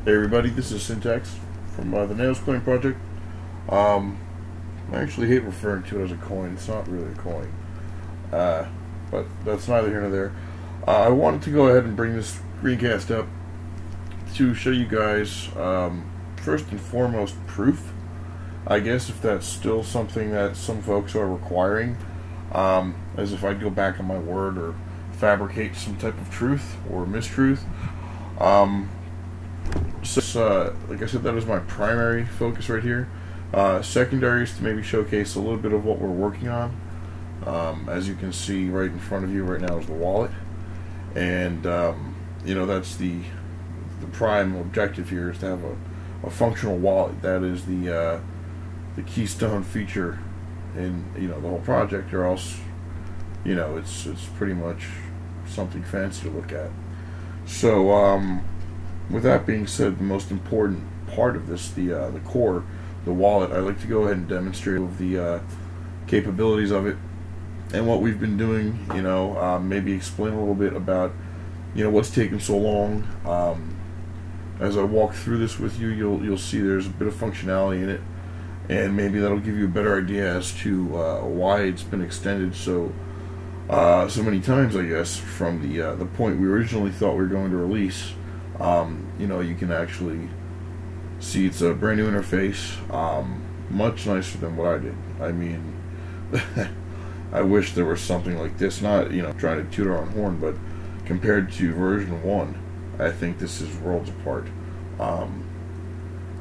Hey everybody, this is Syntax from the NeosCoin project. I actually hate referring to it as a coin. It's not really a coin, but that's neither here nor there. I wanted to go ahead and bring this screencast up to show you guys, first and foremost, proof. I guess if that's still something that some folks are requiring, as if I'd go back on my word or fabricate some type of truth or mistruth. So, like I said, that is my primary focus right here. Secondary is to maybe showcase a little bit of what we're working on. As you can see right in front of you right now is the wallet, and you know, that's the prime objective here, is to have a functional wallet. That is the keystone feature in, you know, the whole project, or else, you know, it's pretty much something fancy to look at. So with that being said, the most important part of this, the core, the wallet, I like to go ahead and demonstrate the capabilities of it and what we've been doing. You know, maybe explain a little bit about, you know, what's taken so long. As I walk through this with you, you'll see there's a bit of functionality in it, and maybe that'll give you a better idea as to why it's been extended so many times, I guess, from the point we originally thought we were going to release. You know, you can actually see it's a brand new interface, much nicer than what I did. I mean, I wish there was something like this, not, you know, trying to toot our own horn, but compared to version 1, I think this is worlds apart.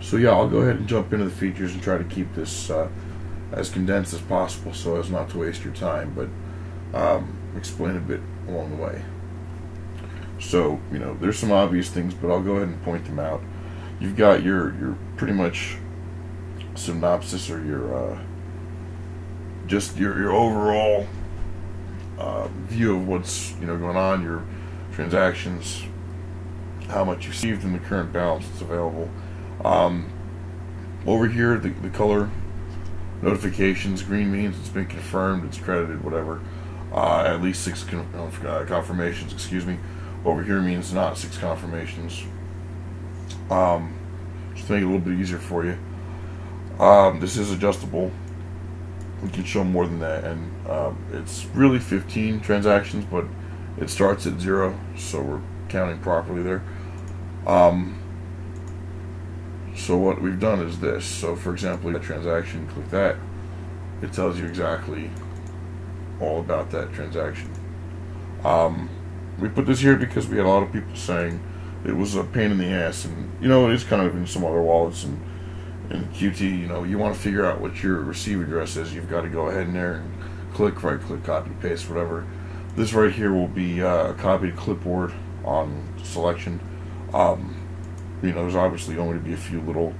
So yeah, I'll go ahead and jump into the features and try to keep this as condensed as possible so as not to waste your time, but explain a bit along the way. So, you know, there's some obvious things, but I'll go ahead and point them out. You've got your pretty much synopsis, or your just your overall view of what's, you know, going on, your transactions, how much you received, and the current balance that's available. Over here, the color notifications, green means it's been confirmed, it's credited, whatever. At least 6 confirmations, excuse me. Over here means not 6 confirmations. Just to make it a little bit easier for you. This is adjustable. We can show more than that, and it's really 15 transactions, but it starts at 0, so we're counting properly there. So what we've done is this. So for example, a transaction, click that, it tells you exactly all about that transaction. We put this here because we had a lot of people saying it was a pain in the ass, and you know, it is kind of in some other wallets and in QT. You know, you want to figure out what your receive address is, you've got to go ahead in there and click, right click, copy, paste, whatever. This right here will be a copied clipboard on selection. You know, there's obviously going to be a few little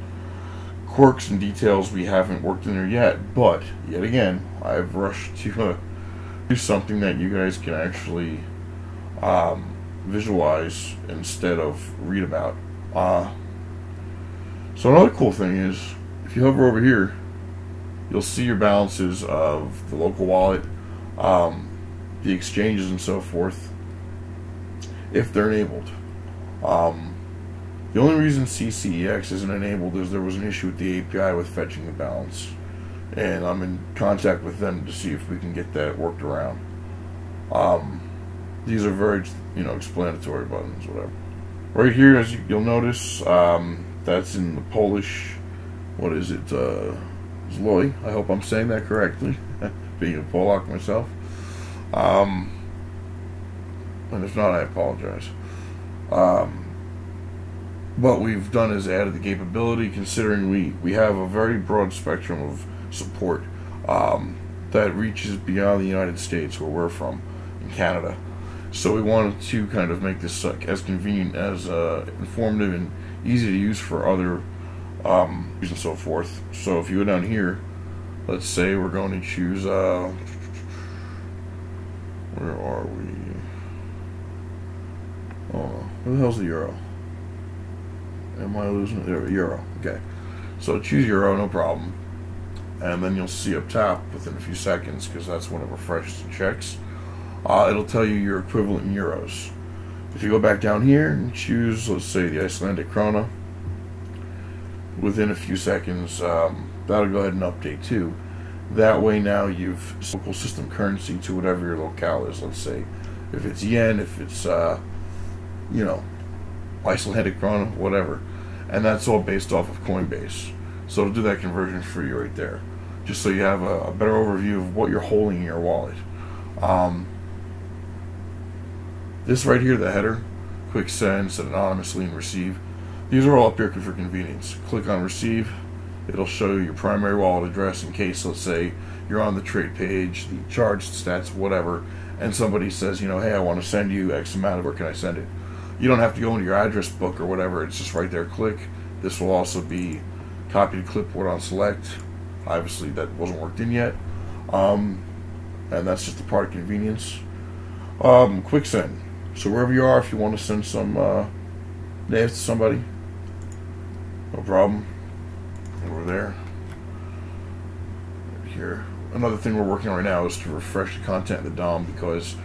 quirks and details we haven't worked in there yet, but yet again, I've rushed to do something that you guys can actually visualize instead of read about. So another cool thing is, if you hover over here, you'll see your balances of the local wallet, the exchanges and so forth, if they're enabled. The only reason CCEX isn't enabled is there was an issue with the API with fetching the balance, and I'm in contact with them to see if we can get that worked around. These are very, you know, explanatory buttons, whatever. Right here, as you'll notice, that's in the Polish, what is it, Zloty. I hope I'm saying that correctly, being a Polak myself. And if not, I apologize. What we've done is added the capability, considering we have a very broad spectrum of support that reaches beyond the United States, where we're from, in Canada. So we wanted to kind of make this as convenient, as informative and easy to use for other and so forth. So if you go down here, let's say we're going to choose, where are we? Oh, where the hell's the euro? Am I losing it? There, euro. Okay. So choose euro, no problem. And then you'll see up top within a few seconds, because that's when it refreshes and checks. It'll tell you your equivalent in euros. If you go back down here and choose, let's say, the Icelandic krona, within a few seconds, that'll go ahead and update too. That way now you've local system currency to whatever your locale is. Let's say if it's yen, if it's you know, Icelandic krona, whatever, and that's all based off of Coinbase. So it'll do that conversion for you right there, just so you have a better overview of what you're holding in your wallet. This right here, the header, quick send, send anonymously, and receive. These are all up here for convenience. Click on receive. It'll show you your primary wallet address in case, let's say, you're on the trade page, the charge stats, whatever, and somebody says, you know, hey, I want to send you X amount of, where can I send it? You don't have to go into your address book or whatever. It's just right there. Click. This will also be copy to clipboard on select. Obviously, that wasn't worked in yet, and that's just a part of convenience. Quick send. So wherever you are, if you want to send some names to somebody, no problem. Over there. Right here. Another thing we're working on right now is to refresh the content of the DOM, because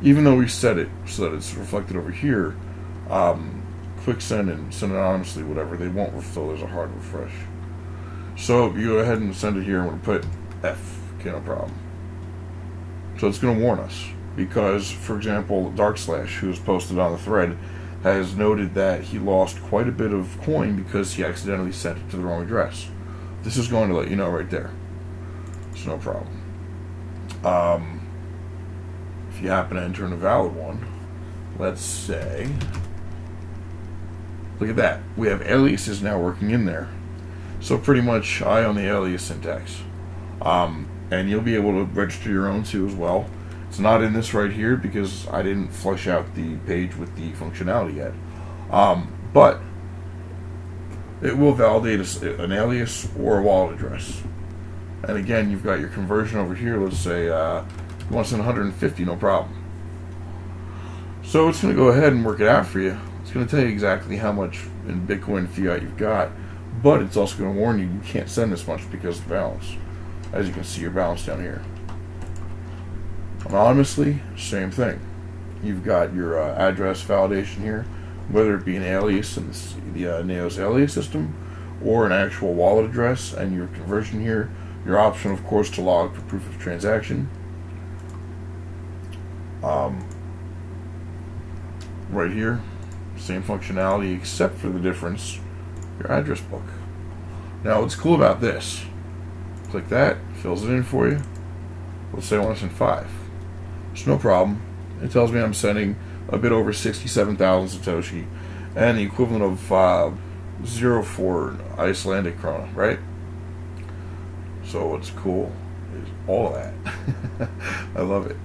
even though we set it so that it's reflected over here, quick send and send anonymously, whatever, they won't refill. There's a hard refresh. So you go ahead and send it here. I'm going to put F. Okay, no problem. So it's going to warn us, because, for example, Dark Slash, who's posted on the thread, has noted that he lost quite a bit of coin because he accidentally sent it to the wrong address. This is going to let you know right there. It's no problem. If you happen to enter in a valid one, let's say, look at that. We have aliases now working in there. So pretty much I own the alias syntax. And you'll be able to register your own too as well. It's not in this right here because I didn't flush out the page with the functionality yet. But it will validate an alias or a wallet address. And again, you've got your conversion over here. Let's say you want to send 150, no problem. So it's going to go ahead and work it out for you. It's going to tell you exactly how much in Bitcoin fiat you've got, but it's also going to warn you can't send this much because of the balance. As you can see, your balance down here. Anonymously, same thing. You've got your address validation here, whether it be an alias in the Neos alias system or an actual wallet address, and your conversion here. Your option, of course, to log for proof of transaction. Right here, same functionality except for the difference, your address book. Now, what's cool about this? Click that, fills it in for you. Let's say I want to send 5. It's no problem. It tells me I'm sending a bit over 67,000 Satoshi and the equivalent of 0.4 Icelandic krona, right? So what's cool is all of that. I love it.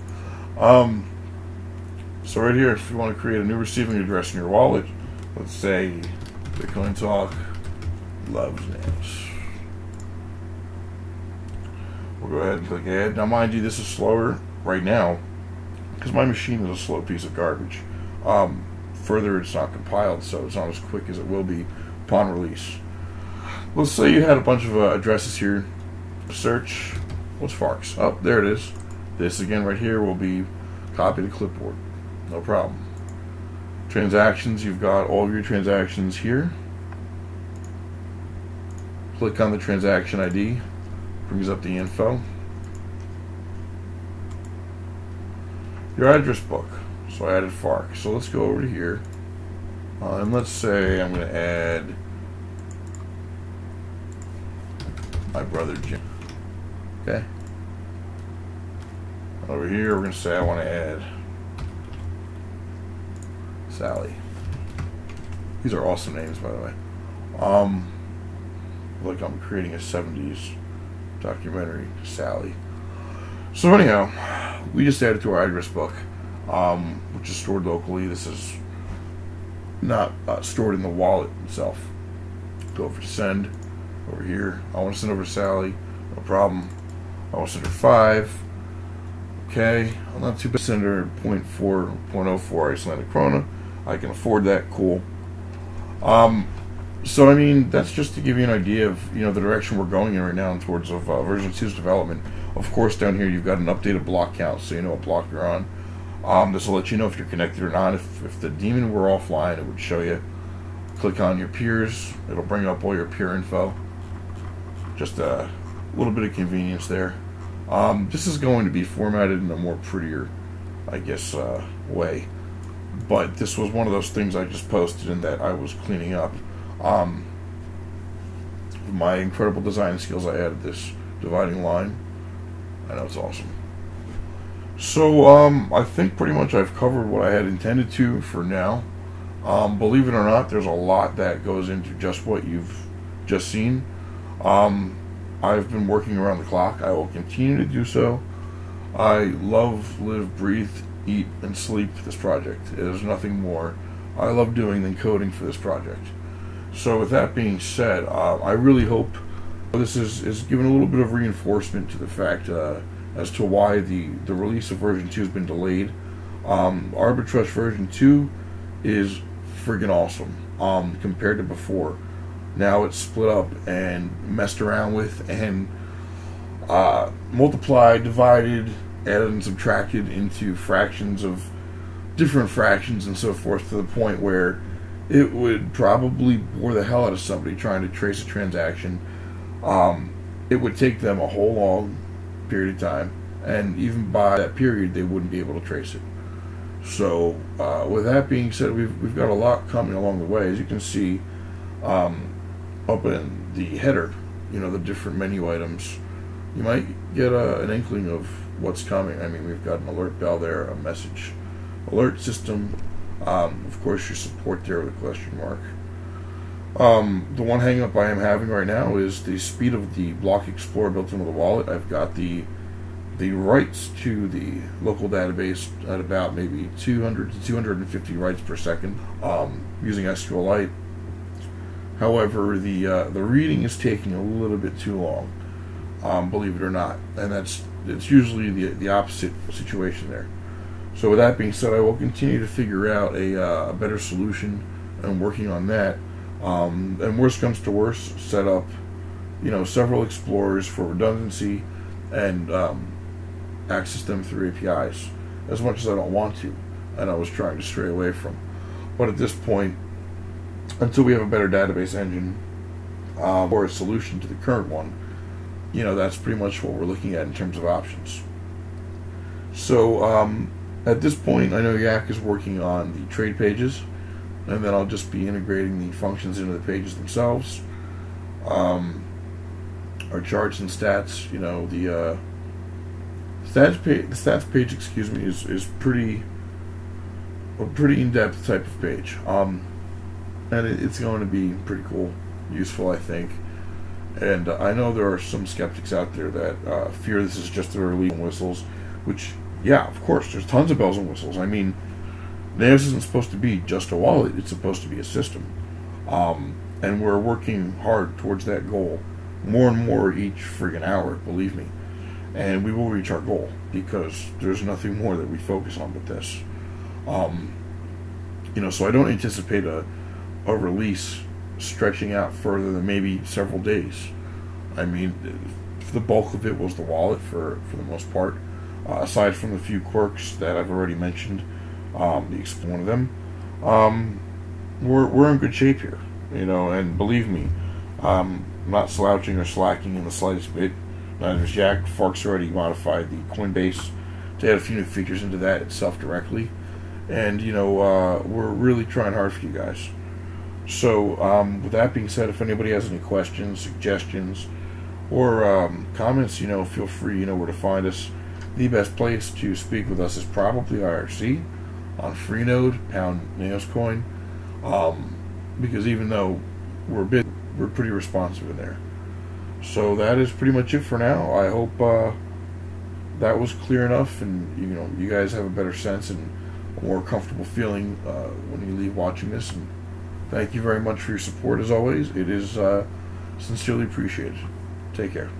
So right here, if you want to create a new receiving address in your wallet, let's say Bitcoin Talk loves Neos. We'll go ahead and click add. Now mind you, this is slower right now because my machine is a slow piece of garbage. Further, it's not compiled, so it's not as quick as it will be upon release. Let's say you had a bunch of addresses here. Search, what's Farks? Oh, there it is. This again right here will be copy to clipboard. No problem. Transactions, you've got all of your transactions here. Click on the transaction ID, brings up the info. Your address book. So I added Fark. So let's go over to here. And let's say I'm going to add my brother Jim. Okay. Over here, we're going to say I want to add Sally. These are awesome names, by the way. Like I'm creating a 70s documentary, Sally. So anyhow, we just added to our address book, which is stored locally. This is not stored in the wallet itself. Go for send over here. I want to send over to Sally, no problem. I want to send her 5. Okay, I'm not too bad. Send her 0.04 Icelandic krona. I can afford that. Cool. So I mean, that's just to give you an idea of the direction we're going in right now towards version 2's development. Of course, down here you've got an updated block count, so you know what block you're on. This will let you know if you're connected or not. If the daemon were offline, it would show you. Click on your peers. It'll bring up all your peer info. Just a little bit of convenience there. This is going to be formatted in a more prettier, I guess, way. But this was one of those things I just posted and that I was cleaning up. My incredible design skills, I added this dividing line. I know it's awesome. So I think pretty much I've covered what I had intended to for now. Believe it or not, there's a lot that goes into just what you've just seen. I've been working around the clock. I will continue to do so. I love, live, breathe, eat, and sleep this project. There's nothing more I love doing than coding for this project. So with that being said, I really hope this is giving a little bit of reinforcement to the fact as to why the release of version 2 has been delayed. Arbitrush version 2 is friggin' awesome compared to before. Now it's split up and messed around with and multiplied, divided, added and subtracted into fractions of different fractions and so forth, to the point where it would probably bore the hell out of somebody trying to trace a transaction. It would take them a whole long period of time, and even by that period they wouldn't be able to trace it. So with that being said, we've got a lot coming along the way. As you can see up in the header, you know, the different menu items, you might get an inkling of what's coming. I mean, we've got an alert bell there, a message alert system, of course your support there with a question mark. The one hang up I am having right now is the speed of the block explorer built into the wallet. I've got the writes to the local database at about maybe 200 to 250 writes per second using SQLite. However, the reading is taking a little bit too long, believe it or not, and it's usually the opposite situation there. So with that being said, I will continue to figure out a better solution. I'm working on that. And worst comes to worst, set up, you know, several explorers for redundancy and access them through APIs, as much as I don't want to, and I was trying to stray away from. But at this point, until we have a better database engine or a solution to the current one, you know, that's pretty much what we're looking at in terms of options. So at this point, I know Yak is working on the trade pages, and then I'll just be integrating the functions into the pages themselves. Our charts and stats, you know, the stats page, excuse me, is a pretty in-depth type of page, and it's going to be pretty cool, useful, I think. And I know there are some skeptics out there that fear this is just the early whistles, which, yeah, of course, there's tons of bells and whistles. I mean, Neos isn't supposed to be just a wallet, it's supposed to be a system. And we're working hard towards that goal, more and more each friggin' hour, believe me. And we will reach our goal, because there's nothing more that we focus on but this. You know, so I don't anticipate a release stretching out further than maybe several days. I mean, the bulk of it was the wallet for the most part, aside from the few quirks that I've already mentioned. One of them, we're in good shape here, you know, and believe me, I'm not slouching or slacking in the slightest bit. Neither is Jack. Fark's already modified the Coinbase to add a few new features into that itself directly, and you know, we're really trying hard for you guys. So with that being said, if anybody has any questions, suggestions, or comments, you know, feel free, you know where to find us. The best place to speak with us is probably IRC on Freenode, #NeosCoin, because even though we're big, we're pretty responsive in there. So that is pretty much it for now. I hope that was clear enough, and you know, you guys have a better sense and a more comfortable feeling when you leave watching this. And thank you very much for your support as always. It is sincerely appreciated. Take care.